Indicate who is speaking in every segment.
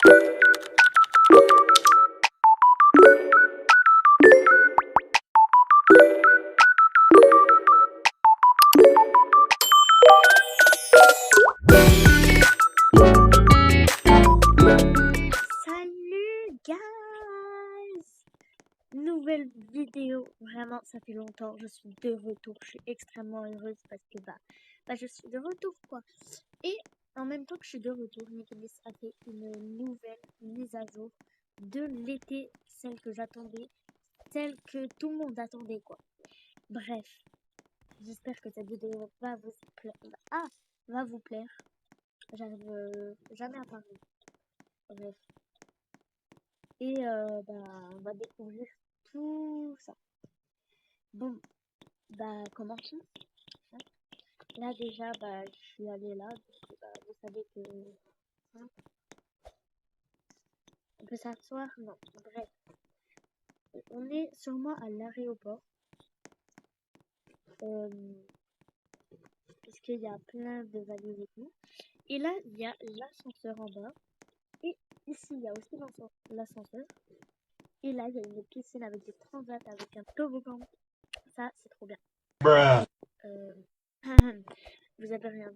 Speaker 1: Salut guys! Nouvelle vidéo, vraiment ça fait longtemps, je suis de retour, je suis extrêmement heureuse parce que je suis de retour quoi. Et en même temps que je suis de retour, Nicolas a fait une nouvelle mise à jour de l'été, celle que j'attendais, celle que tout le monde attendait quoi. Bref, j'espère que cette vidéo va vous plaire. Va vous plaire. J'arrive jamais à parler. Bref. Et on va découvrir tout ça. Bon, commençons. Hein. Là déjà, je suis allée là. Donc, vous savez que hein, on peut s'asseoir. Non, bref, on est sûrement à l'aéroport. Puisqu'il y a plein de valises et tout. Et là, il y a l'ascenseur en bas. Et ici, il y a aussi l'ascenseur. Et là, il y a une piscine avec des transats, avec un toboggan. Ça, c'est trop bien.
Speaker 2: Bruh.
Speaker 1: Vous avez rien.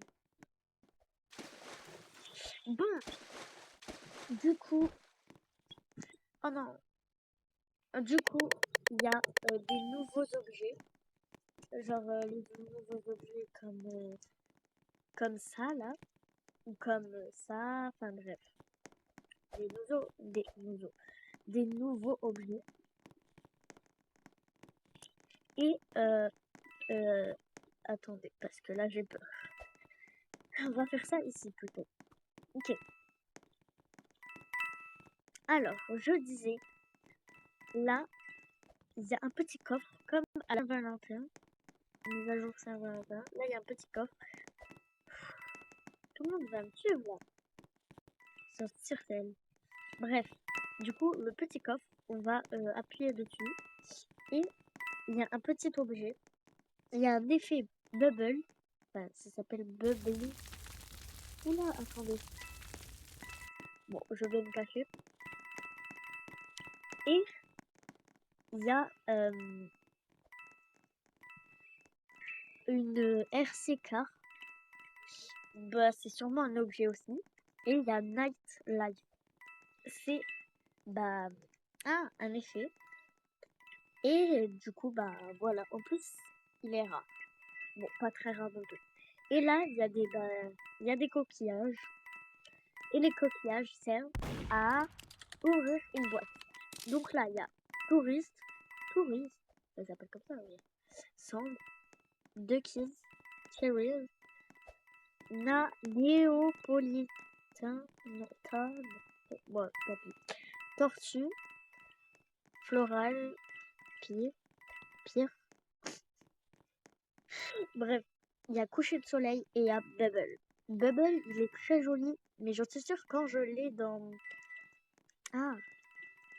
Speaker 1: Bon, du coup, oh non, du coup, il y a des nouveaux objets, genre les nouveaux objets comme ça là, ou comme ça, enfin bref, des nouveaux objets. Et attendez, parce que là j'ai peur. On va faire ça ici plutôt. Ok. Alors, je disais, là, il y a un petit coffre comme à la Valentin. Mise à jour Saint-Valentin. Là, il y a un petit coffre. Tout le monde va me suivre là. Sauf Circel. Bref, du coup, le petit coffre, on va appuyer dessus. Et il y a un petit objet. Il y a un effet bubble. Enfin, ça s'appelle bubbly. Oula, attendez. Bon, je vais me cacher. Et il y a une RC car. C'est sûrement un objet aussi. Et il y a Night Life. C'est un effet. Et du coup, voilà. En plus, il est rare. Bon, pas très rare non plus. Et là, il y a des coquillages. Et les coquillages servent à ouvrir une boîte. Donc là, il y a touriste, ça s'appelle comme ça, oui. Sand, Duckies, Cherries, Néapolitain, bon, tant pis. Tortue, Floral, Pire. Bref, il y a coucher de soleil et il y a Bubble. Bubble, il est très joli, mais j'en suis sûre quand je l'ai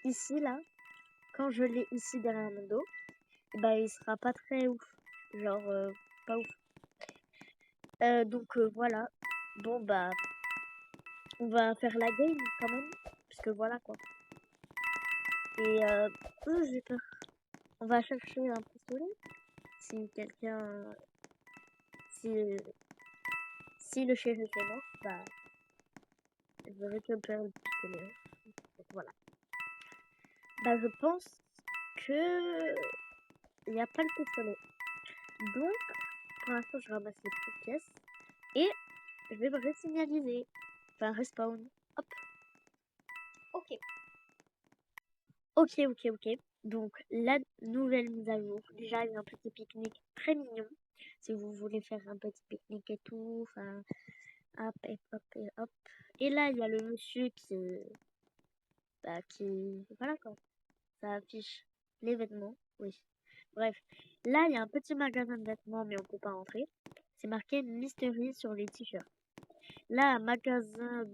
Speaker 1: ici, là, quand je l'ai ici derrière mon dos, il sera pas très ouf. Genre, pas ouf. Donc, voilà. Bon, on va faire la game quand même, puisque voilà, quoi. Et, j'ai peur. On va chercher un pistolet. Si quelqu'un... Si le shérif est mort, je récupère le pistolet. Donc, voilà. Je pense que il n'y a pas le pistolet. Donc, pour l'instant, je ramasse les petites pièces et je vais me resignaliser. Enfin, respawn. Hop. Ok. Ok. Donc, la nouvelle mise à jour. Déjà, il y a un petit pique-nique très mignon. Si vous voulez faire un petit pique-nique et tout. Enfin, hop. Et là, il y a le monsieur voilà quoi. Ça affiche les vêtements. Oui. Bref. Là, il y a un petit magasin de vêtements, mais on peut pas entrer. C'est marqué Mystery sur les t-shirts. Là, un magasin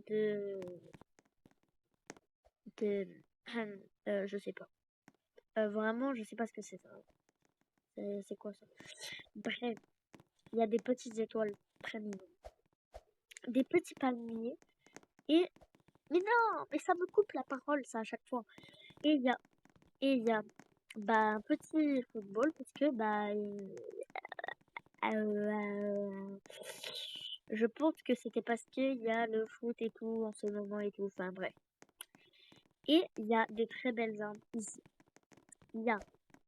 Speaker 1: je sais pas. Vraiment, je sais pas ce que c'est ça. C'est quoi ça? Bref, il y a des petites étoiles très mignonnes. Des petits palmiers et Mais non, mais ça me coupe la parole, ça, à chaque fois. Et il y a un petit football parce que euh, je pense que c'était parce qu'il y a le foot et tout en ce moment et tout. Enfin bref. Et il y a des très belles armes ici. Il y a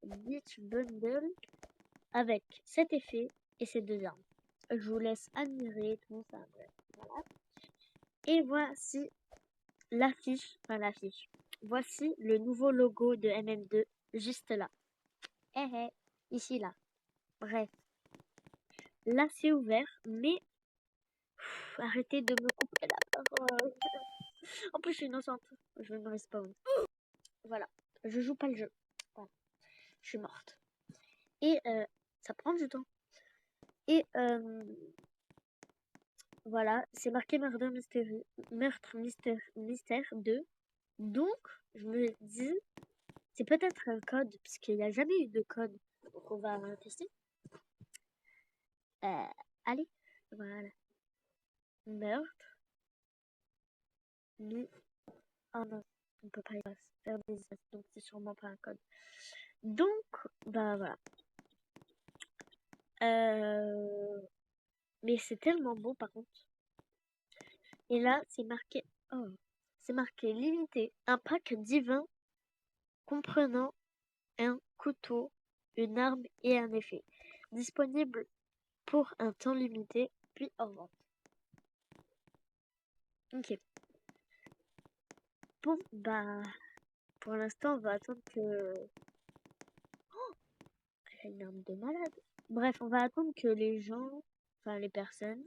Speaker 1: Beach Bundle avec cet effet et ces deux armes. Je vous laisse admirer tout ça. Bref, voilà. Et voici l'affiche. Enfin l'affiche. Voici le nouveau logo de MM2 juste là. Eh eh, ici là. Bref. Là c'est ouvert, mais arrêtez de me couper la parole. En plus je suis innocente. Je vais me respawn. Voilà. Je joue pas le jeu. Voilà. Je suis morte. Et ça prend du temps. Et voilà, c'est marqué meurtre mystère 2. Donc, je me dis, c'est peut-être un code, puisqu'il n'y a jamais eu de code. Donc, on va tester. Allez, voilà. Meurtre. Nous. Oh non, on peut pas y faire des espaces, donc c'est sûrement pas un code. Donc, voilà. Mais c'est tellement beau par contre. Et là, c'est marqué. Oh, c'est marqué limité. Un pack divin comprenant un couteau, une arme et un effet. Disponible pour un temps limité, puis en vente. Ok. Bon, pour l'instant, on va attendre que... Oh, j'ai une arme de malade. Bref, on va attendre que les gens, enfin les personnes,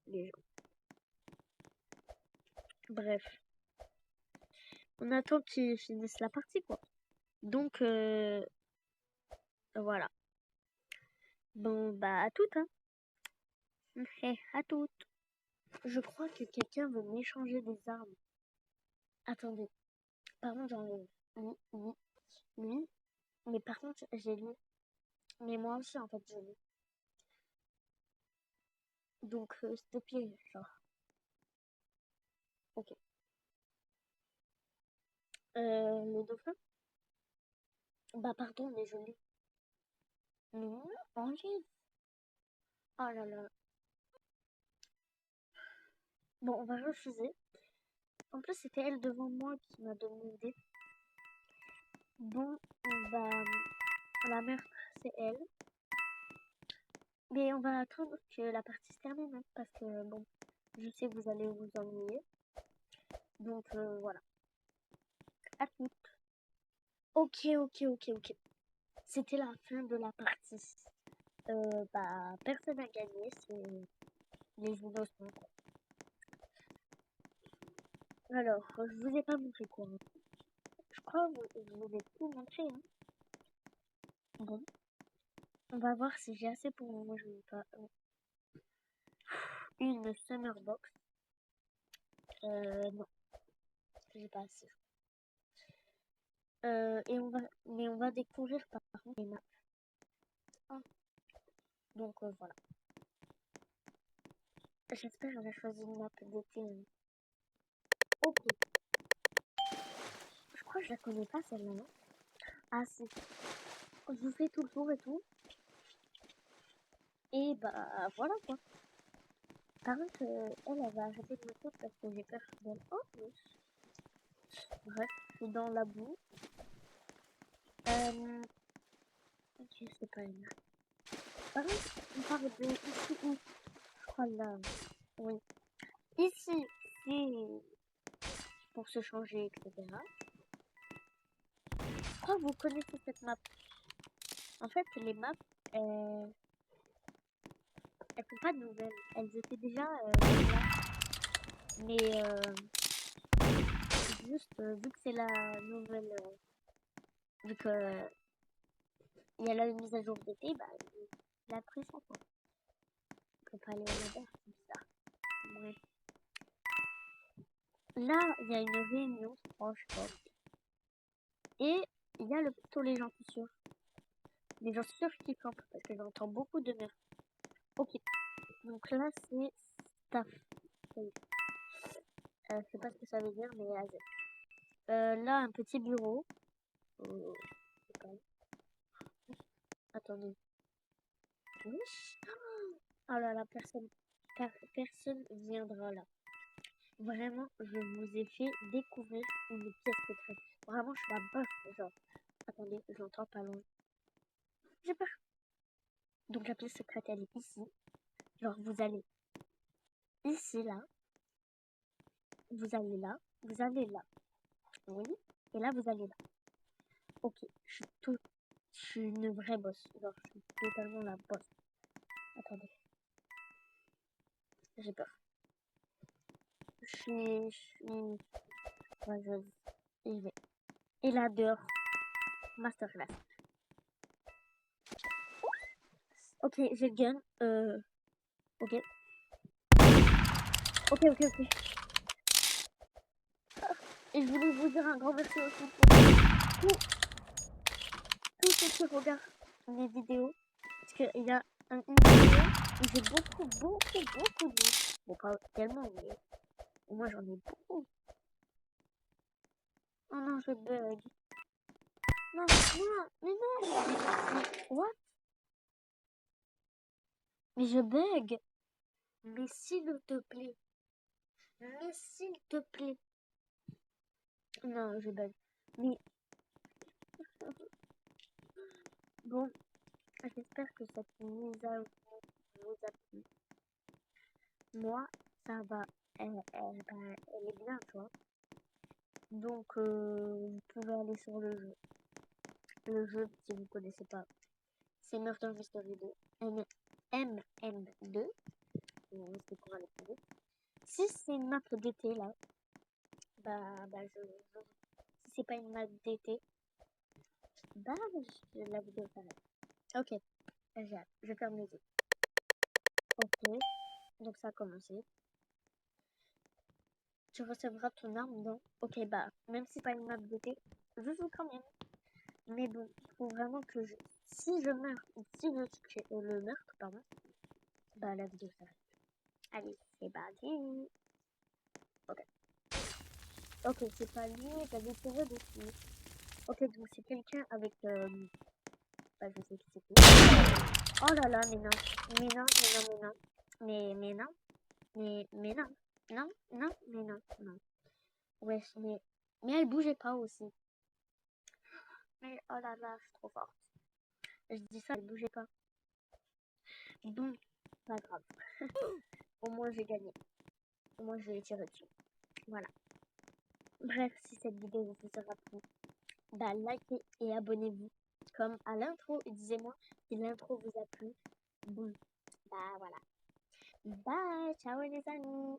Speaker 1: les gens. Bref. On attend qu'ils finissent la partie, quoi. Donc, voilà. Bon, à toutes, hein. À toutes. Je crois que quelqu'un veut m'échanger des armes. Attendez. Par contre, j'en ai oui, oui, oui. Mais par contre, j'ai lu. Mais moi aussi, en fait, j'ai lu. Donc, s'il te plaît, genre. Ok. Le dauphin? Pardon, mais je lis. Non, Angèle. Oh là là. Bon, on va refuser. En plus, c'était elle devant moi qui m'a demandé. Bon, la meurtre, c'est elle. Mais on va attendre que la partie se termine, hein, parce que, bon, je sais que vous allez vous ennuyer. Donc, voilà. À toutes. Ok, ok, ok, ok. C'était la fin de la partie. Personne n'a gagné, c'est les innocents, quoi. Alors, je vous ai pas montré quoi. Je crois que je vous ai tout montré, hein. Bon, on va voir si j'ai assez pour moi. Je veux pas. Une summer box. Non, j'ai pas assez. Mais on va découvrir par contre les maps. Ah, donc voilà. J'espère qu'on a choisi une map d'été. Ok. Je crois que je la connais pas celle-là, non? Ah si. Je vous fais tout le tour et tout. Et voilà quoi. Par contre, elle va arrêter de me faire parce que j'ai peur d'elle. Oh oui. Bref, je suis dans la boue. Ok, c'est pas une. Par contre, on parle de ici où? Je crois là. Oui. Ici, c'est pour se changer, etc. Je crois que vous connaissez cette map. En fait, les maps, elles sont pas nouvelles. Elles étaient déjà là. Mais juste, vu que c'est la nouvelle, vu que il y a la mise à jour d'été, il a pris ça, quoi. On peut pas aller au Nether, c'est bizarre. Bref. Là, il y a une réunion, je crois. Et il y a le plutôt les gens sûrs. Les gens sûrs qui campent, parce que j'entends beaucoup de meurtres. Ok. Donc là, c'est staff. Je sais pas ce que ça veut dire, mais AZ. Là, un petit bureau. C'est pas- Attendez. Wesh. Oh là là, personne viendra là. Vraiment, je vous ai fait découvrir une pièce secrète. Vraiment, je suis la bof, genre. Attendez, j'entends pas loin. J'ai peur. Donc la pièce secrète, elle est ici. Genre, vous allez ici, là. Vous allez là. Vous allez là. Oui. Et là, vous allez là. Ok, je suis une vraie boss. Genre, je suis totalement la boss. Attendez. J'ai peur. Je suis... Ouais, j'y vais. Et là, dehors. Masterclass. Ok, j'ai le gun. Ok. Ok. Et je voulais vous dire un grand merci aussi pour tous ceux qui regardent mes vidéos. Parce qu'il y a une vidéo où j'ai beaucoup de vues. Bon, pas tellement, mais moi j'en ai beaucoup. Oh non, je bug. Non, mais what? Mais je bug. Mais s'il te plaît. Mais s'il te plaît. Non, je bug. Mais bon, j'espère que cette mise à jour vous a plu. Moi, ça va. Elle est bien, tu vois. Donc, vous pouvez aller sur le jeu. Le jeu, si vous connaissez pas, c'est Murder Mystery 2. MM2. C'est pour aller plus vite. Si c'est une map d'été, là, si c'est pas une map d'été, la vidéo s'arrête. Ok, j'ai hâte. Je ferme les yeux. Ok, donc ça a commencé. Tu recevras ton arme, non? Ok, même si c'est pas une map d'été, je joue quand même. Mais bon, il faut vraiment que si je meurs, ou si je tue le meurtre, pardon, la vidéo s'arrête. Allez, c'est parti. Ok. Ok, c'est pas lui, j'avais tiré dessus. Ok, donc c'est quelqu'un avec, je sais qui c'est qui. Oh là là, mais non. Mais non. Mais non. Non. Wesh, mais elle bougeait pas aussi. Mais oh là là, je suis trop forte. Je dis ça, elle bougeait pas. Bon, pas grave. Au moins j'ai gagné. Au moins je l'ai tiré dessus. Voilà. Bref, si cette vidéo vous aura plu, likez et abonnez-vous. Comme à l'intro, et disez-moi si l'intro vous a plu. Bon, voilà. Bye, ciao les amis.